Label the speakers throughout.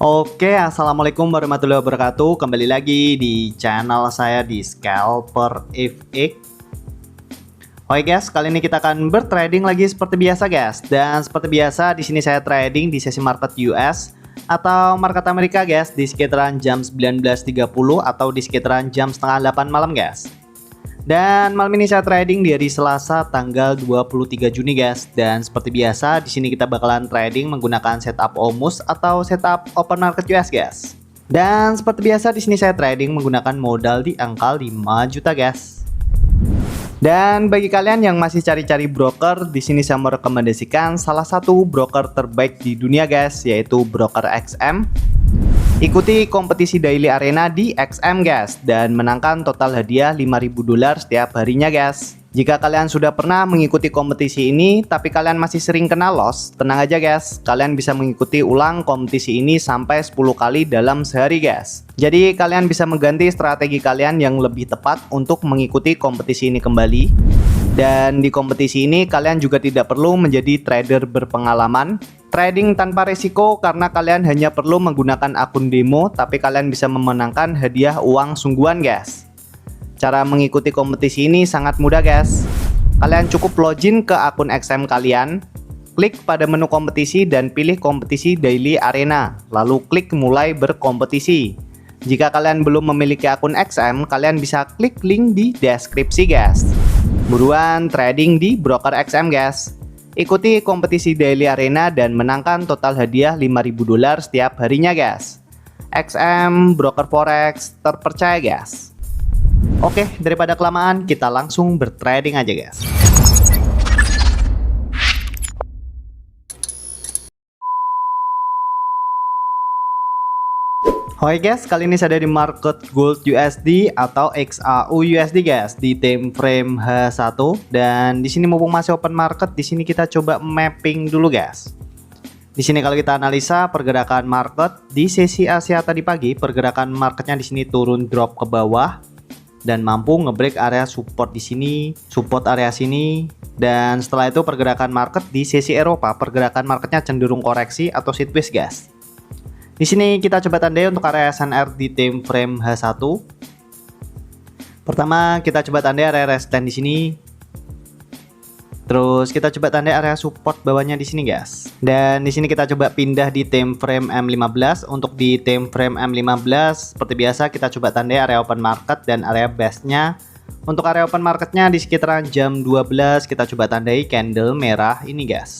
Speaker 1: Oke, assalamualaikum warahmatullahi wabarakatuh. Kembali lagi di channel saya di Scalper FX. Oke guys, kali ini kita akan bertrading lagi seperti biasa guys. Dan seperti biasa di sini saya trading di sesi market US atau market Amerika guys di sekitaran jam 19.30 atau di sekitaran jam setengah 8 malam guys. Dan malam ini saya trading di hari Selasa tanggal 23 Juni guys. Dan seperti biasa di sini kita bakalan trading menggunakan setup OMUS atau setup open market US guys. Dan seperti biasa di sini saya trading menggunakan modal di angka 5 juta guys. Dan bagi kalian yang masih cari-cari broker, di sini saya merekomendasikan salah satu broker terbaik di dunia guys, yaitu broker XM. Ikuti kompetisi daily arena di XM guys dan menangkan total hadiah $5.000 setiap harinya guys. Jika kalian sudah pernah mengikuti kompetisi ini tapi kalian masih sering kena loss, tenang aja guys, kalian bisa mengikuti ulang kompetisi ini sampai 10 kali dalam sehari guys. Jadi kalian bisa mengganti strategi kalian yang lebih tepat untuk mengikuti kompetisi ini kembali. Dan di kompetisi ini kalian juga tidak perlu menjadi trader berpengalaman, trading tanpa risiko karena kalian hanya perlu menggunakan akun demo tapi kalian bisa memenangkan hadiah uang sungguhan guys. Cara mengikuti kompetisi ini sangat mudah guys. Kalian cukup login ke akun XM kalian, klik pada menu kompetisi dan pilih kompetisi daily arena, lalu klik mulai berkompetisi. Jika kalian belum memiliki akun XM, kalian bisa klik link di deskripsi guys. Buruan trading di broker XM guys. Ikuti kompetisi daily arena dan menangkan total hadiah $5.000 setiap harinya guys. XM broker forex terpercaya guys. Oke, daripada kelamaan kita langsung bertrading aja guys. Oke guys, kali ini saya ada di market gold USD atau XAU USD guys di time frame H1 dan di sini mumpung masih open market, di sini kita coba mapping dulu guys. Di sini kalau kita analisa pergerakan market di sesi Asia tadi pagi, pergerakan marketnya di sini turun drop ke bawah dan mampu ngebreak area support di sini, support area sini, dan setelah itu pergerakan market di sesi Eropa, pergerakan marketnya cenderung koreksi atau sideways guys. Di sini kita coba tandai untuk area SNR di time frame H1. Pertama kita coba tandai area resistance di sini. Terus kita coba tandai area support bawahnya di sini guys. Dan di sini kita coba pindah di time frame M15. Untuk di time frame M15 seperti biasa kita coba tandai area open market dan area base-nya. Untuk area open marketnya di sekitaran jam 12 kita coba tandai candle merah ini guys.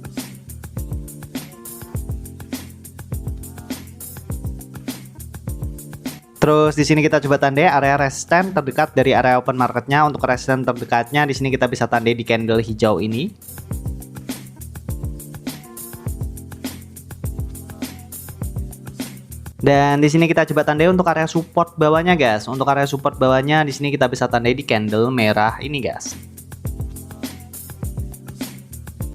Speaker 1: Terus di sini kita coba tandai area resistance terdekat dari area open marketnya. Untuk resistance terdekatnya di sini kita bisa tandai di candle hijau ini. Dan di sini kita coba tandai untuk area support bawahnya guys. Untuk area support bawahnya di sini kita bisa tandai di candle merah ini guys.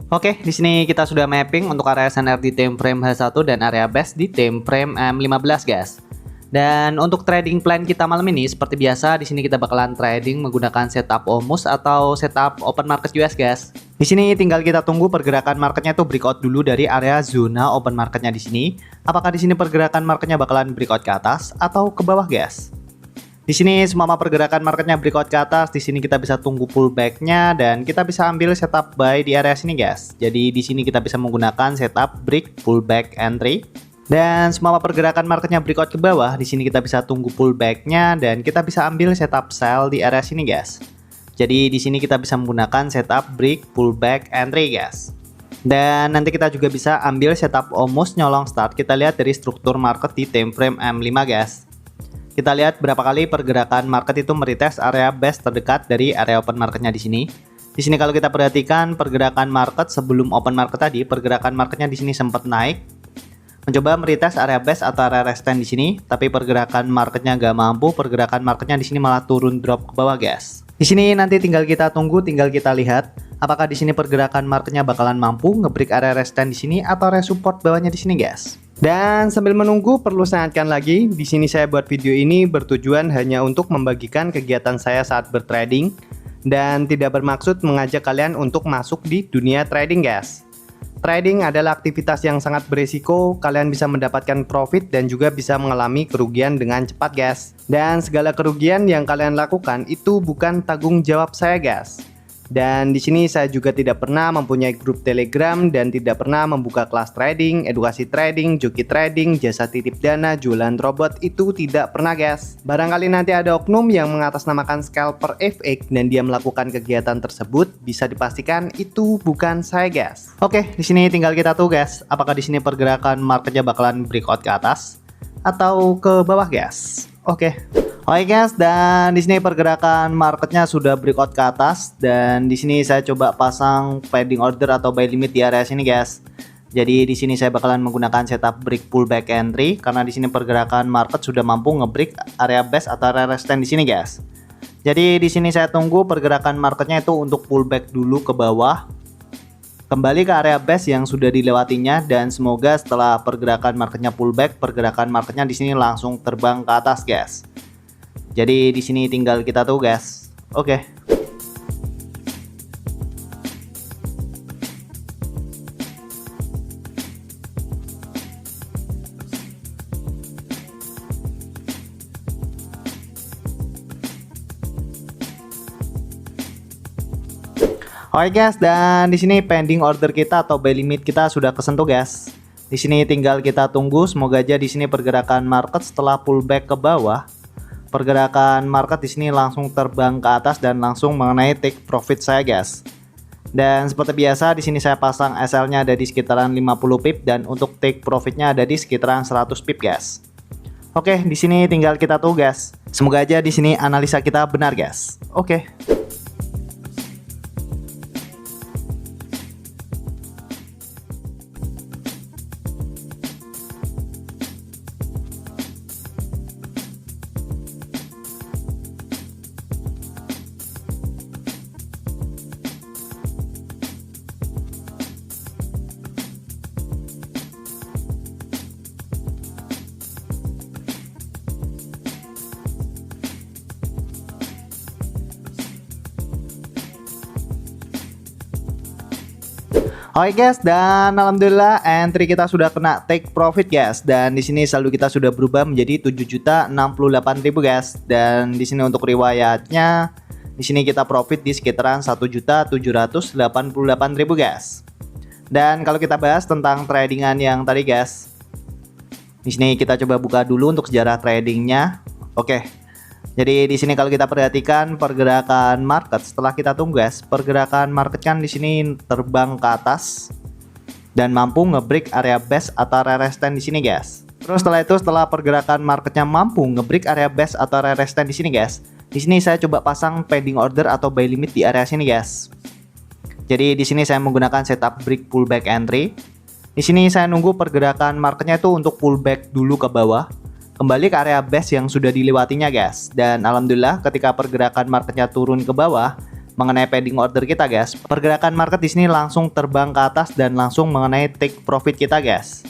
Speaker 1: Oke, di sini kita sudah mapping untuk area SNR di time frame H1 dan area base di time frame M15 guys. Dan untuk trading plan kita malam ini seperti biasa di sini kita bakalan trading menggunakan setup OMUS atau setup open market US guys. Di sini tinggal kita tunggu pergerakan marketnya tuh breakout dulu dari area zona open marketnya di sini. Apakah di sini pergerakan marketnya bakalan breakout ke atas atau ke bawah guys? Di sini semua pergerakan marketnya breakout ke atas, di sini kita bisa tunggu pullbacknya dan kita bisa ambil setup buy di area sini guys. Jadi di sini kita bisa menggunakan setup break pullback entry. Dan semua pergerakan marketnya breakout ke bawah, di sini kita bisa tunggu pullbacknya dan kita bisa ambil setup sell di area sini guys. Jadi di sini kita bisa menggunakan setup break pullback entry guys. Dan nanti kita juga bisa ambil setup OMUS nyolong start. Kita lihat dari struktur market di time frame M5 guys. Kita lihat berapa kali pergerakan market itu meretest area base terdekat dari area open marketnya di sini. Di sini kalau kita perhatikan pergerakan market sebelum open market tadi, pergerakan marketnya di sini sempat naik. Mencoba meretest area base atau area resistance di sini, tapi pergerakan marketnya nggak mampu, pergerakan marketnya di sini malah turun drop ke bawah guys. Di sini nanti tinggal kita tunggu, tinggal kita lihat apakah di sini pergerakan marketnya bakalan mampu ngebreak area resistance di sini atau area support bawahnya di sini guys. Dan sambil menunggu perlu saya ingatkan lagi, di sini saya buat video ini bertujuan hanya untuk membagikan kegiatan saya saat bertrading dan tidak bermaksud mengajak kalian untuk masuk di dunia trading guys.
Speaker 2: Trading adalah aktivitas yang sangat berisiko, kalian bisa mendapatkan profit dan juga bisa mengalami kerugian dengan cepat guys. Dan segala kerugian yang kalian lakukan itu bukan tanggung jawab saya guys. Dan di sini saya juga tidak pernah mempunyai grup Telegram dan tidak pernah membuka kelas trading, edukasi trading, joki trading, jasa titip dana, jualan robot, itu tidak pernah guys. Barangkali nanti ada oknum yang mengatasnamakan scalper FX dan dia melakukan kegiatan tersebut, bisa dipastikan itu bukan saya guys.
Speaker 1: Oke, di sini tinggal kita tuh guys, apakah di sini pergerakan marketnya bakalan breakout ke atas atau ke bawah guys. Oke. Oke guys, dan di sini pergerakan marketnya sudah breakout ke atas dan di sini saya coba pasang pending order atau buy limit di area sini guys. Jadi di sini saya bakalan menggunakan setup break pullback entry karena di sini pergerakan market sudah mampu ngebreak area base atau area resistance di sini guys. Jadi di sini saya tunggu pergerakan marketnya itu untuk pullback dulu ke bawah, kembali ke area base yang sudah dilewatinya, dan semoga setelah pergerakan marketnya pullback, pergerakan marketnya di sini langsung terbang ke atas guys. Jadi di sini tinggal kita tuh guys. Oke. Oke guys, dan di sini pending order kita atau buy limit kita sudah kesentuh guys. Di sini tinggal kita tunggu, semoga aja di sini pergerakan market setelah pullback ke bawah, pergerakan market di sini langsung terbang ke atas dan langsung mengenai take profit saya guys. Dan seperti biasa di sini saya pasang SL-nya ada di sekitaran 50 pip dan untuk take profitnya ada di sekitaran 100 pip guys. Oke, di sini tinggal kita tunggu guys. Semoga aja di sini analisa kita benar guys. Oke. Oke guys, dan alhamdulillah entry kita sudah kena take profit guys, dan di sini saldo kita sudah berubah menjadi 7.068.000 guys. Dan di sini untuk riwayatnya di sini kita profit di sekitaran 1.788.000 guys. Dan kalau kita bahas tentang tradingan yang tadi guys, di sini kita coba buka dulu untuk sejarah tradingnya. Oke. Jadi di sini kalau kita perhatikan pergerakan market setelah kita tunggu guys, pergerakan market kan di sini terbang ke atas dan mampu ngebreak area base atau area resistance di sini guys. Terus setelah itu, setelah pergerakan marketnya mampu ngebreak area base atau area resistance di sini guys, di sini saya coba pasang pending order atau buy limit di area sini guys. Jadi di sini saya menggunakan setup break pullback entry. Di sini saya nunggu pergerakan marketnya itu untuk pullback dulu ke bawah, kembali ke area base yang sudah dilewatinya guys. Dan alhamdulillah ketika pergerakan marketnya turun ke bawah mengenai pending order kita guys, pergerakan market di sini langsung terbang ke atas dan langsung mengenai take profit kita guys.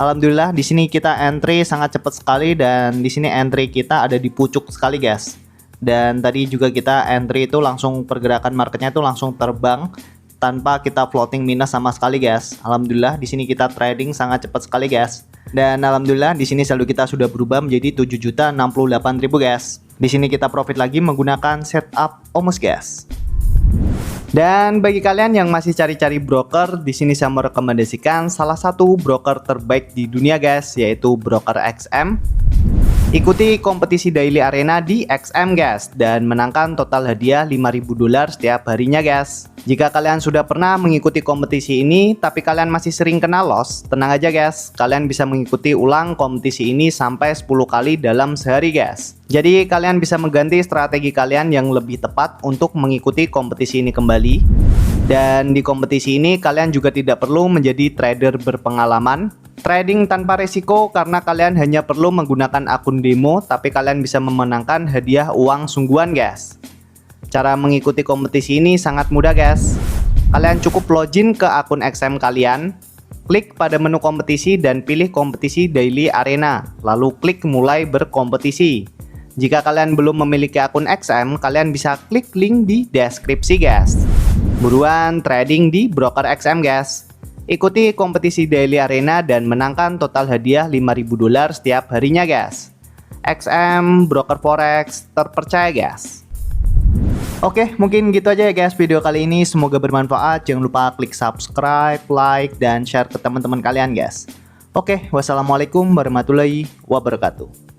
Speaker 1: Alhamdulillah di sini kita entry sangat cepat sekali dan di sini entry kita ada di pucuk sekali guys. Dan tadi juga kita entry itu langsung pergerakan marketnya itu langsung terbang tanpa kita floating minus sama sekali guys. Alhamdulillah di sini kita trading sangat cepat sekali guys. Dan alhamdulillah di sini saldo kita sudah berubah menjadi 7.068.000 guys. Di sini kita profit lagi menggunakan setup OMOS guys. Dan bagi kalian yang masih cari-cari broker, di sini saya merekomendasikan salah satu broker terbaik di dunia guys, yaitu broker XM. Ikuti kompetisi daily arena di XM guys dan menangkan total hadiah $5.000 setiap harinya guys. Jika kalian sudah pernah mengikuti kompetisi ini tapi kalian masih sering kena loss, tenang aja guys, kalian bisa mengikuti ulang kompetisi ini sampai 10 kali dalam sehari guys. Jadi kalian bisa mengganti strategi kalian yang lebih tepat untuk mengikuti kompetisi ini kembali. Dan di kompetisi ini kalian juga tidak perlu menjadi trader berpengalaman, trading tanpa resiko karena kalian hanya perlu menggunakan akun demo tapi kalian bisa memenangkan hadiah uang sungguhan guys. Cara mengikuti kompetisi ini sangat mudah guys. Kalian cukup login ke akun XM kalian, klik pada menu kompetisi dan pilih kompetisi daily arena, lalu klik mulai berkompetisi. Jika kalian belum memiliki akun XM, kalian bisa klik link di deskripsi guys. Buruan trading di broker XM guys.
Speaker 2: Ikuti kompetisi Daily Arena dan menangkan total hadiah $5.000 setiap harinya guys. XM broker forex terpercaya guys.
Speaker 1: Oke, mungkin gitu aja ya guys video kali ini. Semoga bermanfaat. Jangan lupa klik subscribe, like, dan share ke teman-teman kalian guys. Oke, wassalamualaikum warahmatullahi wabarakatuh.